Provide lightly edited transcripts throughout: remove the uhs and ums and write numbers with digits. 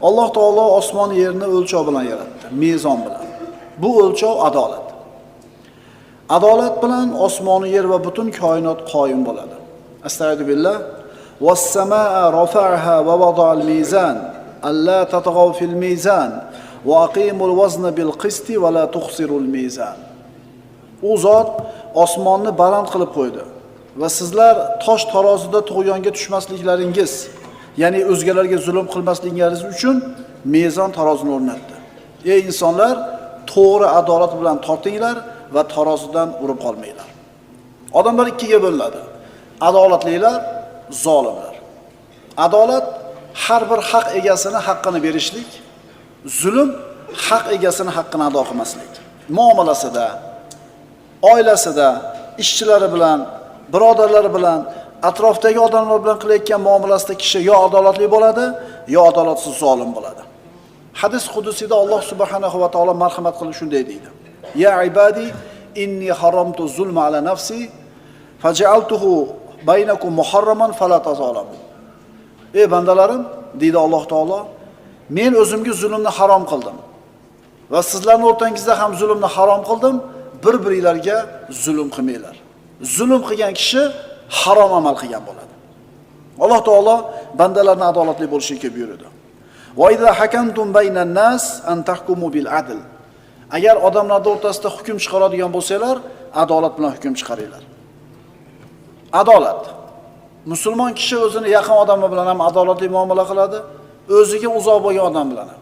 Alloh taolo osmon yerni o'lchov bilan yaratdi, mezon bilan. Bu o'lchov adolat. Adolat bilan osmon yer va butun koinot qoyim bo'ladi. Astagfirullah. Was-samaa rafa'aha va wada'al mizan alla tatghaw fil mizan va aqimul wazna bil qisti va la tukhsirul mizan. U zot osmonni baland qilib qo'ydi va sizlar tosh tarozida tug'yonga tushmasliklaringiz, ya'ni o'zgalarga zulm qilmasligingiz uchun mezon tarozini o'rnatdi. Ey insonlar, to'g'ri adolat bilan tortinglar va tarozidan urib qolmanglar. Odamlar ikkiga bo'linadi. Adolatlilar, zolimlar. Adolat har bir haq egasini haqqini berishlik, zulm haq egasini haqqini ado qilmaslik. Muomalasida, oilasida, ishchilari bilan, birodarlari bilan, atrofdagi odamlar bilan qilayotgan muomalasida kishi yo adolatli bo'ladi, yo adolatsiz zolim bo'ladi. Hadis qudusida Alloh subhanahu va taolo marhamat qilib shunday deydi: "Ya ibadi, inni haramtu zulma ala nafsi, faj'altuhu baynakum muharraman fala tazalamu." Ey bandalarim, deydi Alloh taolo, men o'zimga zulmni harom qildim va sizlarning o'rtangizda ham zulmni harom qildim, bir-biringlarga zulm qilmanglar. Zulm qilgan kishi harom amal qilgan bo'ladi. Alloh taolo bandalarning adolatli bo'lishiga buyurdi. Va idza hakamtum baynan nas an tahkumu bil adl. Agar odamlar o'rtasida hukm chiqaradigan bo'lsanglar, adolat bilan hukm chiqaringlar. Adolat. Musulmon kishi o'zini yaqin odami bilan ham adolatli muomala qiladi, o'ziga uzoq bo'lgan odam bilan ham.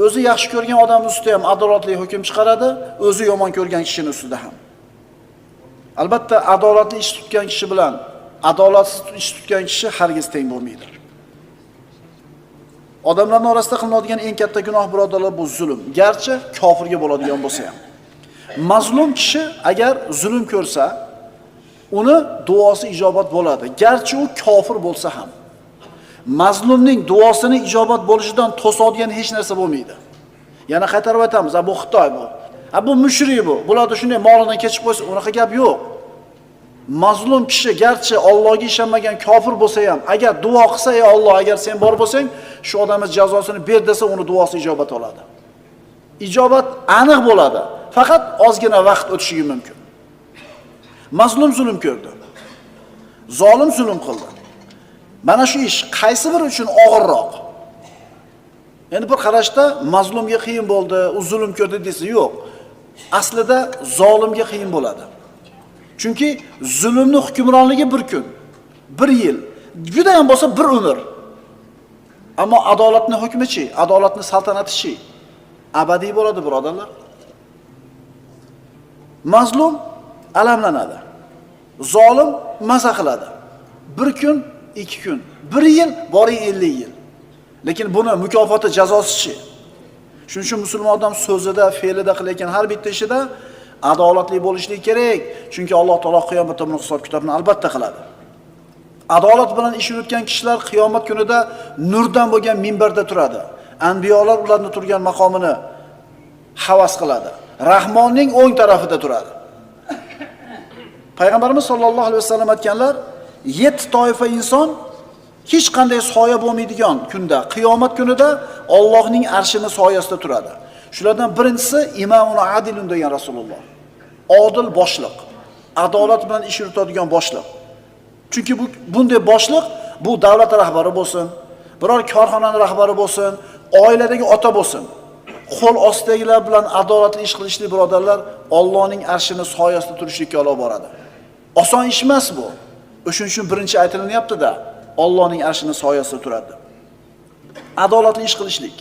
O'zi yaxshi ko'rgan odam ustida ham adolatli hukm chiqaradi, o'zi yomon ko'rgan kishining ustida ham. Albatta, adolatli ish tutgan kishi bilan adolatsiz ish tutgan kishi hargiz teng bo'lmaydi. Odamlarning orasida qilinadigan eng katta gunoh birodarlar bu zulm. Garchi kofirga bo'ladigan bo'lsa ham. Mazlum kishi agar zulm ko'rsa, uni duosi ijobat bo'ladi. Garchi u kofir bo'lsa ham. Mazlumning duosining ijobat bo'lishidan to'sadigan hech narsa bo'lmaydi. Yana qaytarib aytamiz, bu Xitoy bu. Bu mushrik bu. Bularda shunday molidan kechib qo'ysa, unaqa gap yo'q. Mazlum kishi garchi Allohga ishonmagan kofir bo'lsa ham, agar duo qilsa, ey Alloh, agar sen bor bo'lsang, shu odamga jazosini ber desa, uni duosi ijobat oladi. Ijobat aniq bo'ladi. Faqat ozgina vaqt o'tishi mumkin. Mazlum zulm ko'rdi. Zolim zulm qildi. Mana shu ish qaysi biri uchun og'irroq? Endi bir qarashda mazlumga qiyin bo'ldi, u zulm ko'rdi desa, yo'q. Aslida zolimga qiyin bo'ladi. Chunki zulmning hukmronligi bir kun, bir yil, juda ham bo'lsa bir umr. Ammo adolatning hukmichi, adolatning saltanatichi abadiy bo'ladi, birodarlar. Mazlum alamlanadi. Zolim maza qiladi. Bir kun, 2 kun, 1 yil, boring 50 yil. Lekin buni mukofoti jazosichi. Shuning uchun musulmon odam so'zida, fe'lida qilayotgan har bitta ishida adolatli bo'lishligi kerak. Chunki Alloh taolo qiyomatda buni hisob-kitobini albatta qiladi. Adolat bilan ish yuritgan kishilar qiyomat kunida nurdan bo'lgan minbarda turadi. Anbiyolar ularning turgan maqomini havas qiladi. Rahmonning o'ng tarafida turadi. Payg'ambarimiz sollallohu alayhi vasallam aytganlar, 7 toifa inson hech qanday soya bo'lmaydigan kunda, qiyomat kunida Allohning arshining soyasida turadi. Shulardan birinchisi imamun adilun degan Rasululloh. Odil boshliq, adolat bilan ish yuritadigan boshliq. Chunki bunday boshliq bu davlat rahbari bo'lsin, biror korxonaning rahbari bo'lsin, oiladagi ota bo'lsin. Qo'l ostidagilar bilan adolatli ish qilishli birodarlar Allohning arshining soyasida turishlikka olib boradi. Oson ish emas bu. O'shuning uchun birinchi aytilinyapti-da, Allohning arshining soyasida turadi. Adolatli ish qilishlik.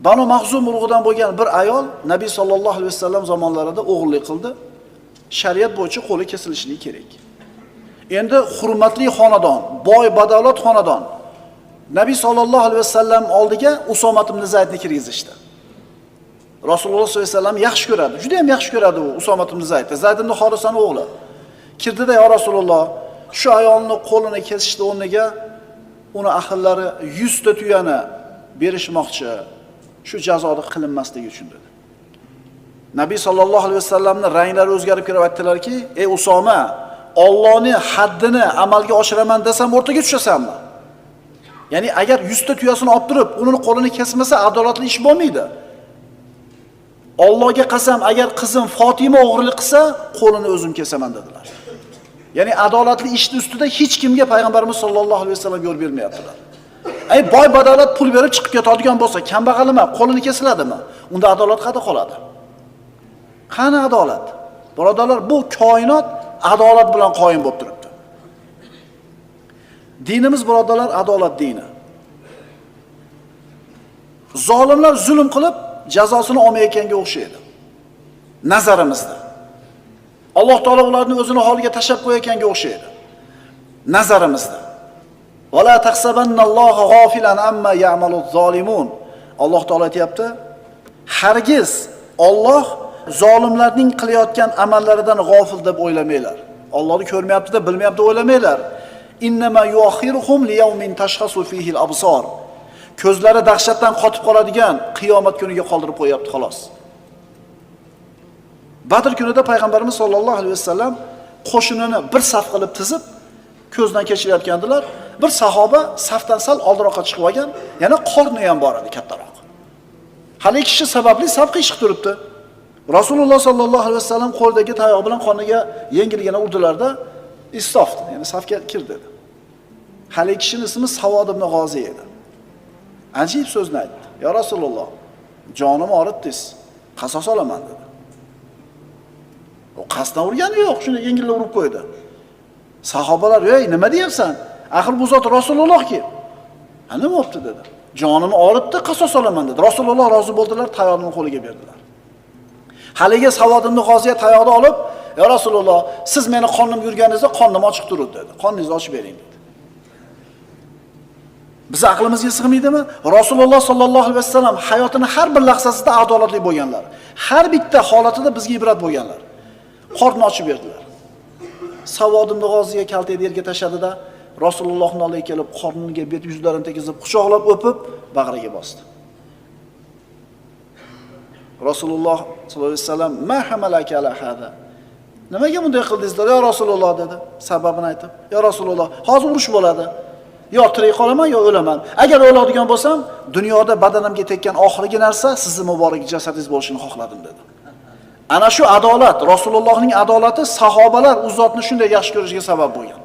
Banu Mahzum urug'idan bo'lgan bir ayol Nabiy sollallohu alayhi vasallam zamonlarida o'g'illik qildi. Shariat bo'yicha qo'li kesilishligi kerak. Endi hurmatli xonadon, boy badavlat xonadon. Nabiy sollallohu alayhi vasallam oldiga Usoma ibn Zaydni kirgizishdi. Rasululloh sollallohu alayhi vasallam yaxshi ko'radi. Juda ham yaxshi ko'radi u Usoma ibn Zayd. Zayd ibn Horisaning o'g'li. Kirdida, "Ya Rasululloh, shu ayolning qo'lini kesishdi o'rniga uni ahllari 100 ta tuyani berishmoqchi. Shu jazoni qilinmasligi uchun" dedi. Nabiy sollallohu alayhi vasallamning ranglari o'zgarib kelib aytdilarki, "Ey Usoma, Allohning haddini amalga oshiraman desam o'rtaga tushasanmi?" Ya'ni agar 100 ta tuyasini olib turib, uning qo'lini kesmasa adolatli ish bo'lmaydi. Allohga qasam, agar qizim Fatima o'g'rilik qilsa, qo'lini o'zim kesaman dedilar. Ya'ni adolatli ishning ustida hech kimga payg'ambarimiz sollallohu alayhi vasallam yo'l bermayaptilar. Boy badolat pul berib chiqib ketadigan bo'lsa, kambag'al nima, qo'lini kesiladimi? Unda adolat qayerda qoladi? Qani adolat? Birodarlar, bu koinot adolat bilan qoyim bo'lib turibdi. Dinimiz birodarlar adolat dini. Zolimlar zulm qilib jazosini olmayotganga o'xshaydi. Nazarimizda. Alloh taolo ularni o'zini holiga tashlab qo'yayotganga o'xshaydi. Nazarimizda. Wala tahsabanalloha g'ofilan amma ya'maluz zolimun. Alloh taolo aytayapti, hargiz Alloh zolimlarning qilayotgan amallaridan g'ofil deb o'ylamanglar. Allohni ko'rmayapti deb bilmayapti deb o'ylamanglar. Innama yuakhiruhum liyawmin tashkhasu fihi al-absar. Ko'zlari dahshatdan qotib qoladigan qiyomat kuniga qoldirib qo'yapti xolos. Badr kunida payg'ambarimiz sollallohu alayhi vasallam qo'shinini bir saf qilib tizib ko'zdan kechirayotgandilar. Bir sahoba safdan sal oldiroqqa chiqib olgan, yana qorni ham bor edi kattaroq. Hali ikki kishi sababli saf qiyshiq turibdi. Rasululloh sollallohu alayhi vasallam qo'ldagi tayoq bilan qorniga yengilgina urdilarda, istofdi, ya'ni safga kir dedi. Hali kishining ismi Savod ibn G'oziy edi. Ajib so'zni aytdi. Ya Rasululloh, jonim og'ritdingiz, qasos olaman dedi. O qasddan urgani yo'q, shuni yengilga urib qo'ydi. Sahobalar, "Ey, nima deyapsan? Axir bu zot Rasulullohki." "Ha, nima bo'pti?" dedi. "Jonimni og'ritdi, qasos olaman" dedi. Rasululloh rozi bo'ldilar, tayoqni qo'liga berdilar. Haligi Savod ibn G'oziy tayoqni olib, "Ya Rasululloh, siz meni qornim yurganingizda qornim ochiq turibdi" dedi. "Qorningizni ochib bering" dedi. Biz aqlimizga sig'maydimi? Rasululloh sollallohu alayhi vasallam hayotining har bir lahzasida adolatli bo'lganlar. Har bitta holatida bizga ibrat bo'lganlar. Qorni ochib berdilar. Savod ibn G'oziy kaltayni yerga tashladi-da, Rasulullohning oldiga kelib, qorniga bet yuzlarini tegizib, quchoqlab o'pib, bag'riga bosdi. Rasululloh sollallohu alayhi vasallam, "Ma hamalaka ala hada?" Nimaga bunday qildingiz? Ya Rasululloh dedi. Sababini aytib, "Ya Rasululloh, hozir urush bo'ladi. Yo tirik qolaman, yo o'laman. Agar o'ladigan bo'lsam, dunyoda badanimga tekkan oxirgi narsa sizning muborak jasadingiz bo'lishini xohladim" dedi. Ana shu adolat, Rasulullohning adolati sahobalar u zotni shunday yaxshi ko'rishiga sabab bo'lgan.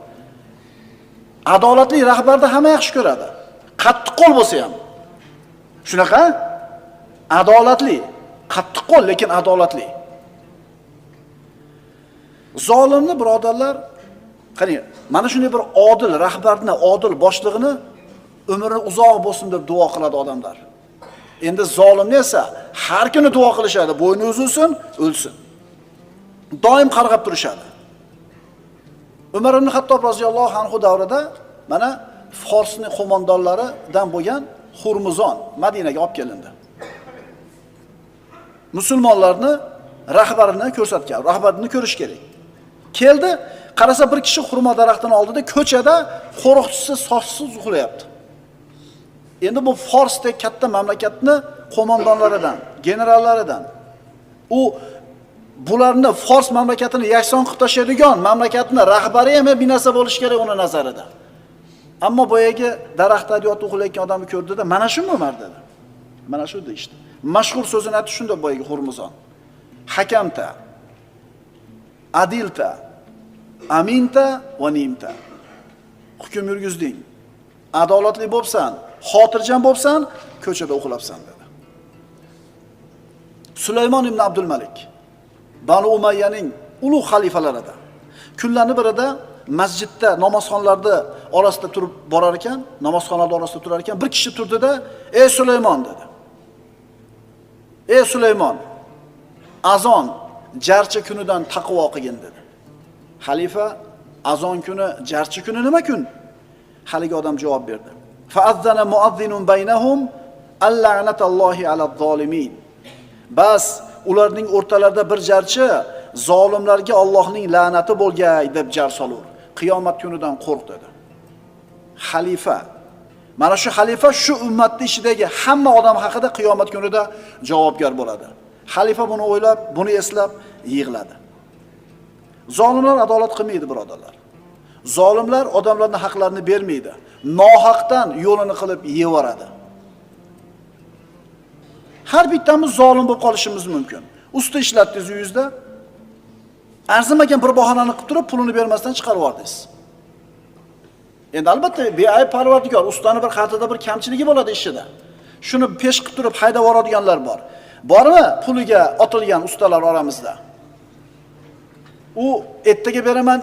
Adolatli rahbarni hamma yaxshi ko'radi. Qattiq qo'l bo'lsa ham. Shunaqa? Adolatli, qattiq qo'l lekin adolatli. Zolimni birodarlar, qani, mana shunday bir odil rahbarni, odil boshlig'ini umri uzoq bo'lsin deb duo qiladi odamlar. Endi zolimni esa har kuni duo qilishadi, bo'yni uzilsin, o'lsin. Doim qarg'ab turishadi. Umar ibn Xattob roziyallohu anhu davrida mana Forsning qo'mondonlaridan bo'lgan Hurmuzon Madinaga olib kelindi. Musulmonlarni rahbarini ko'rsatgan, rahbarini ko'rish kerak. Keldi, qarasa bir kishi xurmo daraxtining oldida ko'chada qo'riqchisi sochsiz uxlayapti. Endi bu Forsdek katta mamlakatni qo'mondonlaridan, generallaridan, u bularni Fors mamlakatini yakson qilib tashlaydigan mamlakatni rahbari ham bir narsa bo'lish kerak uni nazarida. Ammo boyagi daraxtda yotib uxlayotgan odamni ko'rdi-da, "Mana shumi Umar?" dedi. Mana shu deydi işte. Mashhur so'zini aytdi shunda boyagi Hurmuzon. Hakamta, adilta, aminta va nimta. Hukm yurgizding. Adolatli bo'lsan, xotirjam bo'lsan, ko'chada uxlabsan dedi. Sulaymon ibn Abdul Malik, Banu Umayyaning ulug' xalifalaridan. Kunlarning birida masjidda namozxonlarda orasida turib borar ekan, namozxonlarda orasida turar ekan, bir kishi turdi-da, "Ey Sulaymon" dedi. "Ey Sulaymon, azon jarchi kunidan taqvo qilgin" dedi. Xalifa, azon kuni, jarchi kuni nima kun? Haligi odam javob berdi. Fa'azzana muazzinun baynahum al-la'natallohi alaz-zolimin. Bas ularning o'rtalarida bir jarchi zolimlarga Allohning la'nati bo'lgay deb jar solur. Qiyomat kunidan qo'rq dedi. Xalifa. Mana shu xalifa shu ummatning ichidagi hamma odam haqida qiyomat kunida javobgar bo'ladi. Xalifa buni o'ylab, buni eslab yig'ladi. Zolimlar adolat qilmaydi, birodarlar. Zolimlar odamlarning haqlarini bermaydi. Nohaqdan yo'lini qilib yevoradi. Har bittamiz zolim bo'lib qolishimiz mumkin. Usta ishlatdingiz uyingizda, arzimagan bir bahonani qilib turib, pulini bermasdan chiqarib yubordingiz. Endi albatta beayb Parvardigor, ustani bir xatida bir kamchiligi bo'ladi ishida. Shuni pesh qilib turib haydab yuboradiganlar bor. Bormi puliga otilgan ustalar oramizda? U ertaga beraman,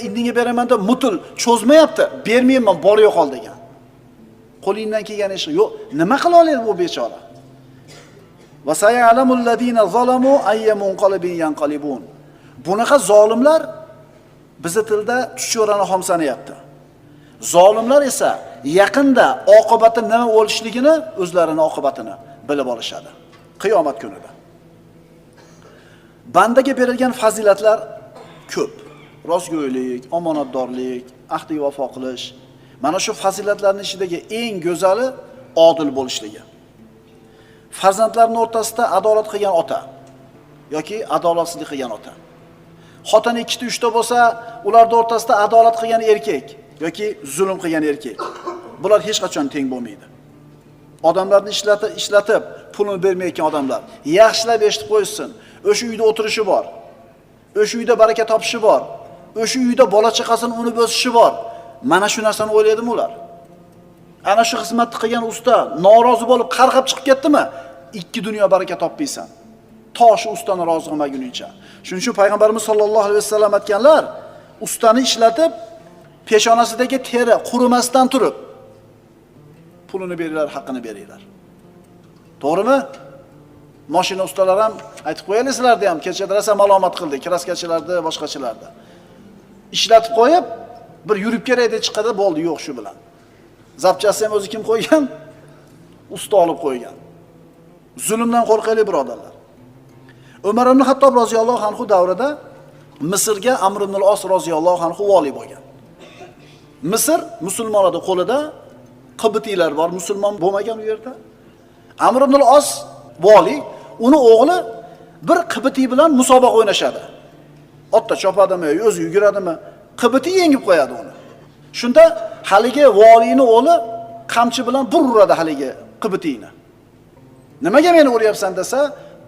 indinga beraman deb mutul cho'zmayapti. Bermayman, bor yo'q qol degan. Qo'lingdan kelgan ish yo'q. Nima qila oladi bu bechora? Va sayalamul ladina zalamu ayyamun qalbin yanqalibun. Bunaqa zolimlar bizi tilda chuchorani xom sanayapti. Zolimlar esa yaqinda oqibati nima bo'lishligini, o'zlarining oqibatini bilib olishadi qiyomat kunida. Bandaga berilgan fazilatlar ko'p. Rostgo'ylik, omonatdorlik, ahdiga vafo qilish. Mana shu fazilatlarning ichidagi eng go'zali odil bo'lishligi. Farzandlarning o'rtasida adolat qilgan ota yoki adolatsizlik qilgan ota. Xotin 2 ta 3 ta bo'lsa, ularning o'rtasida adolat qilgan erkak yoki zulm qilgan erkak. Bular hech qachon teng bo'lmaydi. Odamlarni ishlatib, pulini bermayotgan odamlar yaxshilab eshitib qo'ysin. O'sha uyda o'tirishi bor. O'sha uyda baraka topishi bor. O'sha uyda bola chaqasini unib o'sishi bor. Mana shu narsani o'ylaydimi ular? Ana shu xizmatni qilgan usta norozi bo'lib qarg'ab chiqib ketdimi? 2 dunyo baraka topmaysan. Toshi ustani rozi qilmaguningcha. Shuning uchun payg'ambarimiz sollallohu alayhi vasallam aytganlar, ustani ishlatib, peshonasidagi teri qurimasdan turib pulini beringlar, haqqini beringlar. To'g'rimi? Mashina ustalar ham aytib qo'yasizlarda ham kechada rosa malomat qildi, kraskachilarda, boshqachilarda. Ishlatib qo'yib, bir yurib kerak deb chiqadi, bo'ldi, yo'q shu bilan. Zapchasi ham o'zi kim qo'ygan? Usta olib qo'ygan. Zulmdan qo'rqaylik birodarlar. Umar ibn Xattob roziyallohu anhu davrida Misrga Amr ibn al-Os roziyallohu anhu vali bo'lgan. Misr musulmonlarning qo'lida, qibtiylar bor, musulmon bo'lmagan u yerda. Amr ibn al-Os vali, uni o'g'li bir qibtiy bilan musobaqa o'ynashadi. Otda chopadimi, o'zi yuguradimi, qibtiy yengib qo'yadi uni. Shunda haligi valini o'g'li qamchi bilan uradi haligi qibtiyni. Nimaga meni uryapsan desa,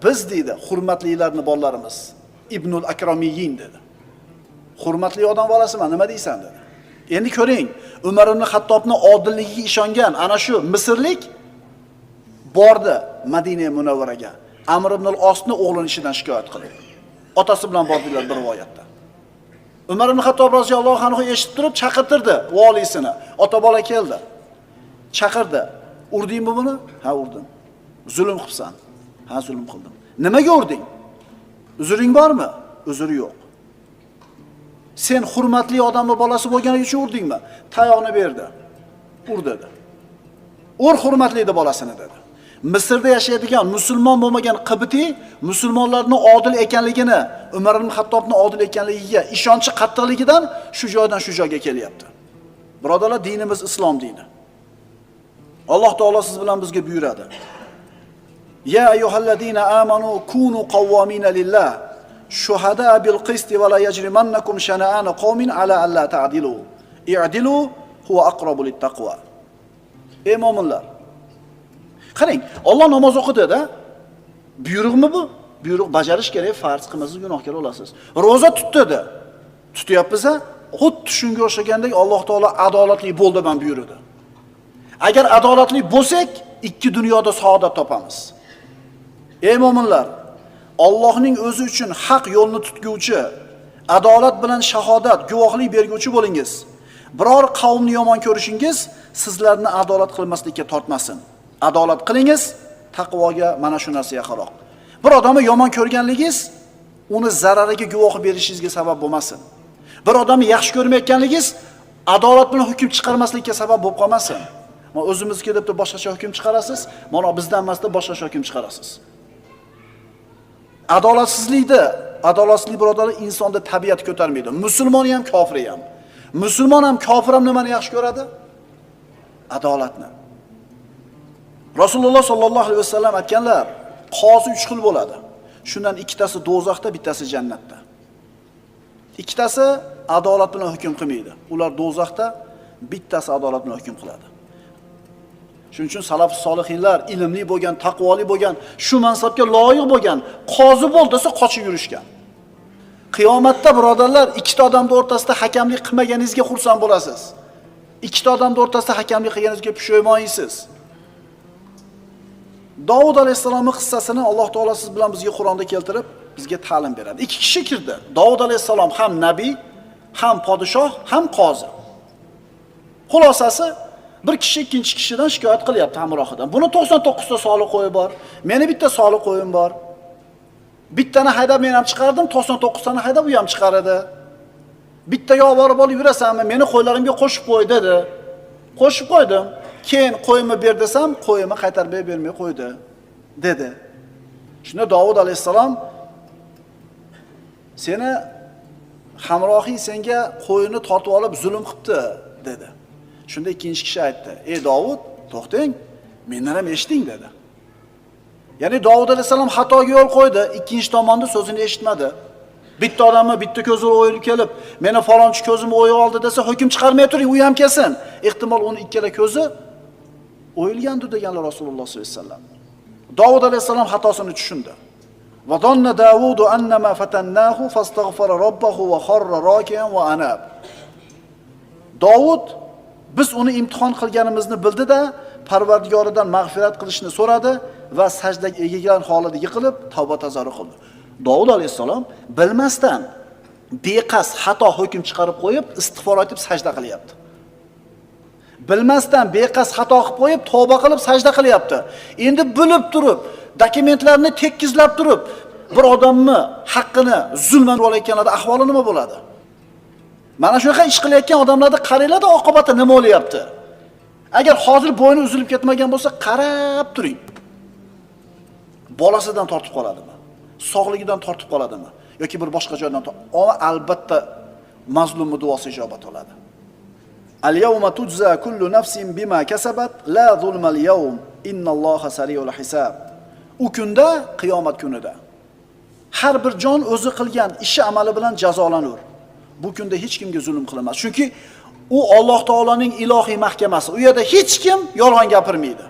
biz deydi, hurmatlilarni bolalarimiz, Ibnul Akramiyin dedi. Hurmatli odam bolasiman, nima deysan dedi. Endi ko'ring, Umar ibn Xattobning odilligiga ishongan ana shu misrlik bordi Madina Munavvaraga. Amr ibn al-Osni o'g'lining ishidan shikoyat qildi. Otasi bilan bordilar bir rivoyatda. Umar ibn Xattob roziyallohu anhu eshitib turib chaqirtirdi valisini. Ota bola keldi. Chaqirdi. Urdingmi buni? Ha, urdim. Zulm qilsan. Ha, zulm qildim. Nimaga urding? Uzring bormi? Uzri yo'q. Sen hurmatli odamning bolasi bo'lganing uchun urdingmi? Tayoqni berdi. Ur dedi. Ur hurmatli bolasini dedi. Misrda yashaydigan musulmon bo'lmagan qibtiy musulmonlarning odil ekanligini, Umar ibn Xattobning odil ekanligiga ishonchi qattiqligidan shu joydan shu joyga kelyapti. Birodarlar, dinimiz islom dini. Alloh taolo siz bilan bizga buyuradi. Ya ayyuhallazina amanu kunu qawwamina lillah shuhada bil qist va la yajrimannakum shana'an qawmin ala alla ta'dilu. I'dilu huwa aqrabu lit taqwa. Ey mo'minlar, qarang, Alloh namoz o'qidi-da. Buyruqmi bu? Buyruq bajarish kerak, farz qilmasiz gunohkor bo'lasiz. Roza tutdi-da. Tutyapmiz-a? Xuddi shunga o'xshagandek Alloh taolo adolatli bo'l deb ham buyurdi. Agar adolatli bo'lsak, 2 dunyoda saodat topamiz. Ey mo'minlar, Allohning o'zi uchun haq yo'lni tutguvchi, adolat bilan shahodat, guvohlik berguvchi bo'lingiz. Biror qavmni yomon ko'rishingiz sizlarni adolat qilmaslikka tortmasin. Adolat qilingiz, taqvoga mana shu narsa yaqinroq. Bir odamni yomon ko'rganligingiz uni zarariga guvoh berishingizga sabab bo'lmasin. Bir odamni yaxshi ko'rmayotganligingiz adolat bilan hukm chiqarmaslikka sabab bo'lib qolmasin. Mana o'zimizga deb boshqacha hukm chiqarasiz, mana bizdan emasda boshqacha hukm chiqarasiz. Adolatsizlik birodarlar insonda tabiat ko'tarmaydi. Musulmon ham, kofir ham. Musulmon ham, kofir ham nimani yaxshi ko'radi? Adolatni. Rasululloh sollallohu alayhi vasallam aytganlar, qozi 3 xil bo'ladi. Shundan ikkitasi do'zaxda, bittasi jannatda. Ikkitasi adolat bilan hukm qilmaydi. Ular do'zaxda, bittasi adolat bilan hukm qiladi. Shuning uchun salafus solihinlar ilmli bo'lgan, taqvoli bo'lgan, shu mansabga loyiq bo'lgan, qozi bo'l desa qochib yurishgan. Qiyomatda birodarlar, ikkita odamning o'rtasida hakamlik qilmaganingizga xursand bo'lasiz. Ikkita odamning o'rtasida hakamlik qilganingizga pushaymonsiz. Davud alayhisolamning qissasini Alloh taolo siz bilan bizga Qur'onda keltirib, bizga ta'lim beradi. Ikki kishi kirdi. Davud alayhisalom ham nabiy, ham podshoh, ham qozi. Xulosasi bir kishi ikkinchi kishidan shikoyat qilyapti hamrohidan. Buni 99 ta soliq qo'yi bor. Meni bitta soliq qo'yim bor. Bittani haydab men ham chiqardim, 99 tani haydab u ham chiqaradi. Bittaga olib olib yurasanmi? Meni qo'ylarimga qo'shib qo'y dedi. Qo'shib qo'ydim. Keyin qo'yimni ber desam, qo'yimni qaytarib bermay qo'ydi dedi. Shunda Davud alayhisalom seni hamrohing senga qo'yini tortib olib zulm qilibdi dedi. Shunda ikkinchi kishi aytdi: "Ey Davud, to'xtang, mendan ham eshiting" dedi. Ya'ni Davud alayhisalom xatoga yo'l qo'ydi, ikkinchi tomonda so'zini eshitmadi. Bitta odamni bitta ko'zi o'yilib kelib, "Meni falonchi ko'zim o'yib oldi" desa, hukm chiqarmay turing, u ham kelsin. Ehtimol uni ikkala ko'zi o'yilgandir deganlar Rasululloh sollallohu alayhi vasallam. Davud alayhisalom xatosini tushundi. Va donna Davudu annama fatannahu fastaghfara robbahu va kharra rakian va anab. Davud biz uni imtihon qilganimizni bildi-da, Parvardigoridan mag'firat qilishni so'radi va sajdaga egigan holida yiqilib tavba tazarru qildi. Davud alayhisalom bilmasdan beqas xato hukm chiqarib qo'yib, istig'for aytib sajda qilyapti. Bilmasdan beqas xato qilib qo'yib, tavba qilib sajda qilyapti. Endi bilib turib, dokumentlarni tekkizlab turib, bir odamni haqqini zulman olayotganlarda ahvoli nima bo'ladi? Mana shunaqa ish qilayotgan odamlarni qaranglar-da, oqibati nima bo'lyapti? Agar hozir bo'yni uzilib ketmagan bo'lsa, qarab turing. Bolasidan tortib qoladimi? Sog'ligidan tortib qoladimi? Yoki bir boshqa joydan albatta mazlumning duosi ijobat bo'ladi. Al-yawma tujza kullu nafsin bima kasabat la zulmal yawm innalloha sariul hisab. U kunda, qiyomat kunida har bir jon o'zi qilgan ishi amali bilan jazolanur. Bu kunda hech kimga zulm qilinmas. Chunki u Alloh taoloning ilohiy mahkamasi. U yerda hech kim yolg'on gapirmaydi.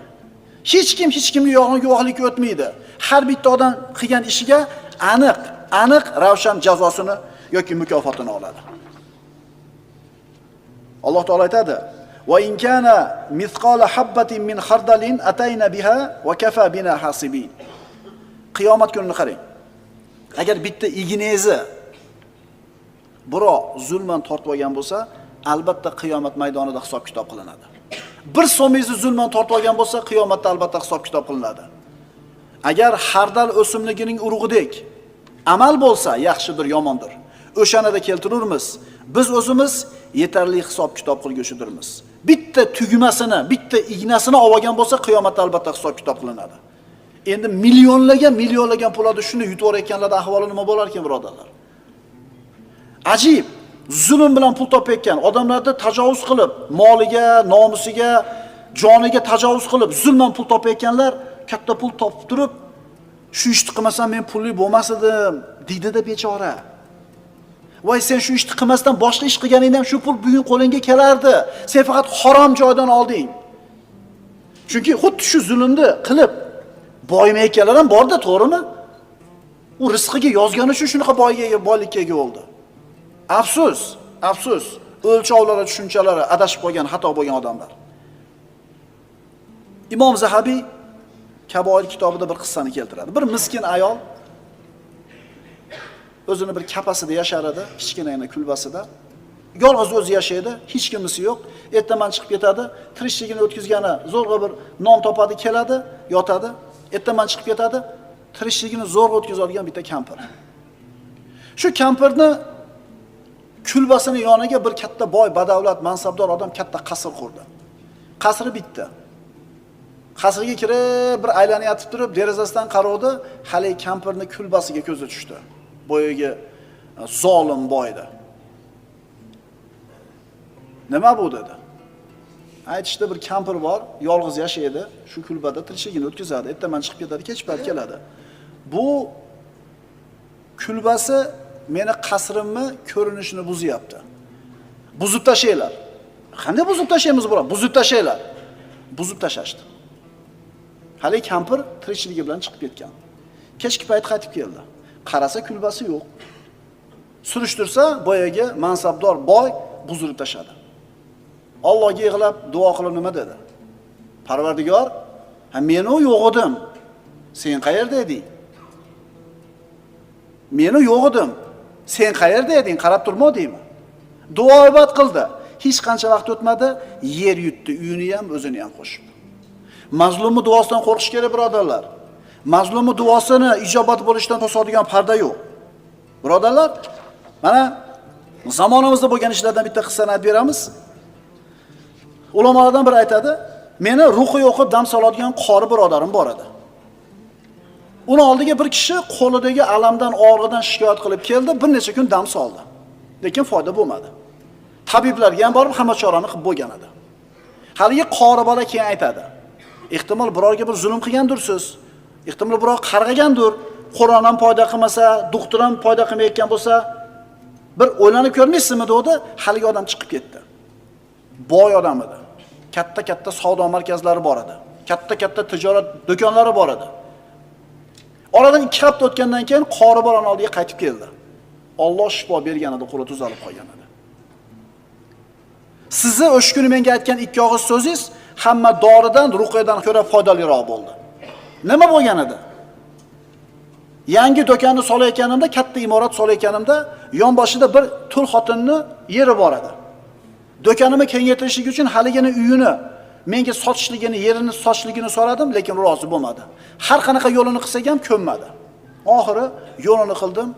Hech kimga yolg'on guvohlik o'tmaydi. Har bitta odam qilgan ishiga aniq ravshan jazosini yoki mukofotini oladi. Alloh taolo aytadi: "Va in kana mithqala habatin min khardalin atayna biha va kafa bina hasibin." Qiyomat kunini qarang. Agar bitta ignezi birov zulman tortib olgan bo'lsa, albatta qiyomat maydonida hisob-kitob qilinadi. Bir so'mingizni zulman tortib olgan bo'lsa, qiyomatda albatta hisob-kitob qilinadi. Agar xardal o'simligining urug'idek amal bo'lsa, yaxshidir, yomondir. O'shani da keltirurmiz. Biz o'zimiz yetarli hisob-kitob qilguchidirmiz. Bitta tugmasini, bitta ignasini olgan bo'lsa, qiyomatda albatta hisob-kitob qilinadi. Endi millionlagan pullarni shuni yutib o'rayotganlarning ahvoli nima bo'lar ekan, birodarlar? Ajib, zulm bilan pul topayotgan odamlarni tajovuz qilib, moliga, nomusiga, joniga tajovuz qilib, zulman pul topayotganlar katta pul topib turib, shu ishni qilmasam men pulli bo'lmas edim, deydi-da bechora. Voy, sen shu ishni qilmasdan boshqa ish qilganingda ham shu pul bugun qo'lingga kelardi. Sen faqat harom joydan olding. Chunki xuddi shu zulmni qilib boymayotganlar ham bor-da, to'g'rimi? U rizqiga yozgani uchun shunaqa boylikka ega bo'ldi. Afsus, o'lchovlari, tushunchalari adashib qolgan, xato bo'lgan odamlar. Imom Zahabiy Kaboir kitobida bir qissani keltiradi. Bir miskin ayol o'zini bir kapasida yashar edi, kichkinagina kulbasida. Yolg'iz o'zi yashaydi, hech kimisi yo'q. Ertaman chiqib ketadi, tirishligini o'tkazgani zo'rg'a bir non topadi, keladi, yotadi. Ertaman chiqib ketadi, tirishligini zo'rg'a o'tkazadigan bitta kampir. Shu kampirni kulbasini yoniga bir katta boy, badavlat, mansabdor odam katta qasr qurdi. Qasri bitta. Qasrga kirib, bir aylanayotib turib, derazasidan qaradi, hali kampirni kulbasiga ko'zi tushdi. Boyagi zolim boydi. Nima bu dedi? Aytishdi, bir kampir bor, yolg'iz yashaydi, shu kulbada tirishligini o'tkazadi, ertaman chiqib ketadi, kech payt keladi. Bu kulbasi meni qasrimni ko'rinishini buzyapti. Buzib tashlaylar. Qanday buzib tashlaymiz bular? Buzib tashlaylar. Buzib tashashdi. Hali kampir tirikchiligi bilan chiqib ketgan. Kechki payt qaytib keldi. Qarasa kulbasi yo'q. Surishtirsa, boyagi mansabdor boy buzirib tashadi. Allohga yig'lab duo qilib nima dedi? Parvardigor, men yo'q edim. Sen qayerda eding? Meni yo'q edim. Sen qayerda eding? Qarab turmadingmi? Duo ibodat qildi. Hech qancha vaqt o'tmadi, yer yutdi, uyini ham, o'zini ham qo'shib. Mazlumni duosidan qo'rqish kerak, birodarlar. Mazlumni duosini ijobat bo'lishidan to'sadigan parda yo'q. Birodarlar, mana zamonimizda bo'lgan ishlardan bitta qissani aytib beramiz. Ulamolardan biri aytadi, meni ruhi o'qib dam soladigan qori birodarim bor edi. Uni oldiga bir kishi qo'lidagi alamdan, og'riqdan shikoyat qilib keldi, bir necha kun dam soldi. Lekin foyda bo'lmadi. Tabiblarga ham borib hamma chorani qilib bo'lgan edi. Haligi qori bola keyin aytadi, ehtimol birorga bir zulm qilgandursiz. Ehtimol biror qarg'agandir. Qur'on ham foyda qilmasa, doktor ham foyda qilmayotgan bo'lsa, bir o'ylanib ko'rmaysizmi dedi. Haligi odam chiqib ketdi. Boy odam edi. Katta savdo markazlari bor edi. Katta tijorat do'konlari bor edi. Oradan 2 hafta o'tgandan keyin qori bolani oldiga qaytib keldi. Alloh shifo bergan edi, qo'li tuzalib qolgan edi. Sizni o'sha kuni menga aytgan 2 og'iz so'zingiz hamma doridan, ruqyadan ko'ra foydaliroq bo'ldi. Nima bo'lgan edi? Yangi do'konni solayotganimda, katta imorat solayotganimda, yonboshida bir tul xotinni yeri bor edi. Do'konimni kengaytirishlik uchun haligini uyini menga sotishligini, yerini sotishligini so'radim, lekin rozi bo'lmadi. Har qanaqa yo'lini qilsak ham ko'nmadi. Oxiri yo'lini qildim,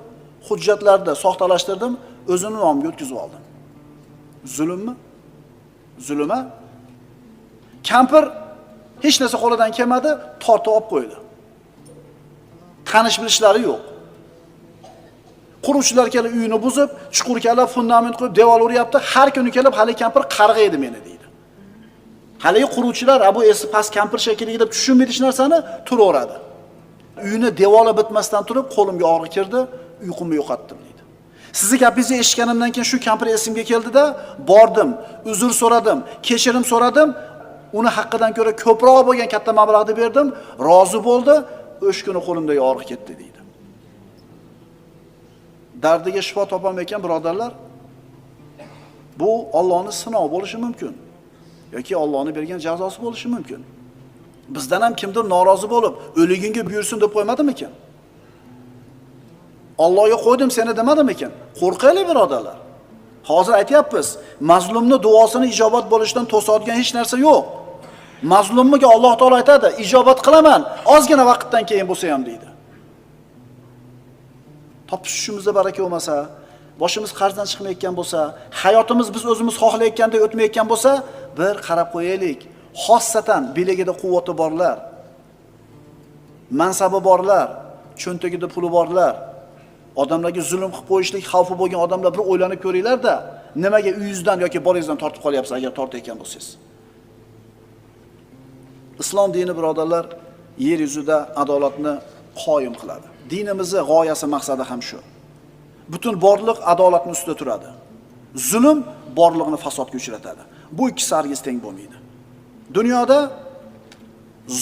hujjatlarni soxtalashtirdim, o'zini nomiga o'tkazib oldim. Zulmmi? Zulma? Kampir hech narsa qo'lidan kelmadi, tortib olib qo'ydi. Qanish bilishlari yo'q. Quruvchilar kelib uyini buzib, chuqur kelib fundament qo'yib, devor o'ryapti. Har kuni kelib hali kampir qarg'aydi meni deydi. Hali quruvchilar bu esi past kampir shekilliga deb tushunmaydi hech narsani, turaveradi. Uyini devori bitmasdan turib, qo'limga og'riq kirdi, uyqumni yo'qotdim deydi. Sizni gapingizni eshitganimdan keyin shu kampir esimga keldida, bordim, uzr so'radim, kechirim so'radim. Uni haqqidan ko'ra ko'proq bo'lgan katta mablag'ni berdim, rozi bo'ldi. O'sha kuni qo'limdagi og'riq ketdi deydi. Dardiga shifo topolmayotgan birodarlar, bu Allohning sinovi bo'lishi mumkin yoki Allohning bergan jazosi bo'lishi mumkin. Bizdan ham kimdir norozi bo'lib, o'liginga buyursin deb qo'ymadimikin? Allohga qo'ydim seni demadimikin? Qo'rqaylik birodarlar. Hozir aytyapmiz, mazlumni duosini ijobat bo'lishidan to'sadigan hech narsa yo'q. Mazlumga Alloh taolo aytadi, ijobat qilaman, ozgina vaqtdan keyin bo'lsa ham deydi. Topishishimizda baraka bo'lmasa, boshimiz qarzdan chiqmayotgan bo'lsa, hayotimiz biz o'zimiz xohlayotgandek o'tmayotgan bo'lsa, bir qarab qo'yaylik. Xossatan beligida quvvati borlar, mansabi borlar, cho'ntagida puli borlar, odamlarga zulm qilib qo'yishlik xavfi bo'lgan odamlar bir o'ylanib ko'ringlar-da, nimaga uyingizdan yoki bolangizdan tortib qolyapsiz agar tortayotgan bo'lsangiz. Islom dini birodarlar yer yuzida adolatni qoyim qiladi. Dinimizning g'oyasi, maqsadi ham shu. Butun borliq adolatning ustida turadi. Zulm borliqni fasodga uchratadi. Bu ikkisi hargiz teng bo'lmaydi. Dunyoda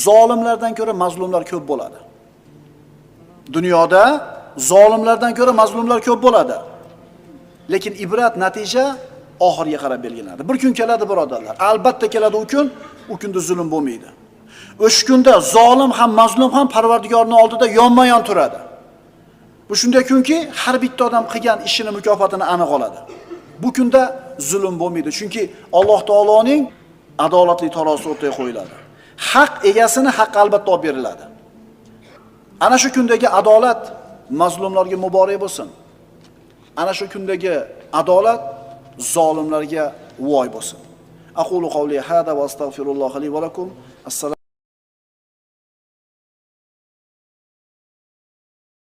zolimlardan ko'ra mazlumlar ko'p bo'ladi. Dunyoda zolimlardan ko'ra mazlumlar ko'p bo'ladi. Lekin ibrat, natija oxiriga qarab belgilanadi. Bir kun keladi birodarlar. Albatta keladi u kunda zulm bo'lmaydi. O'sha kunda zolim ham mazlum ham Parvardigorning oldida yonma-yon turadi. Bu shunday kunki, har bitta odam qilgan ishini mukofotini aniq oladi. Bu kunda zulm bo'lmaydi, chunki Alloh taoloning adolatli tarozi o'rtaga qo'yiladi. Haq egasini haq albatta olib beriladi. Ana shu kundagi adolat mazlumlarga muborak bo'lsin. Ana shu kundagi adolat zolimlarga voy bo'lsin. Aqulu qawli hada va astagfirullohi li va lakum. Assalomu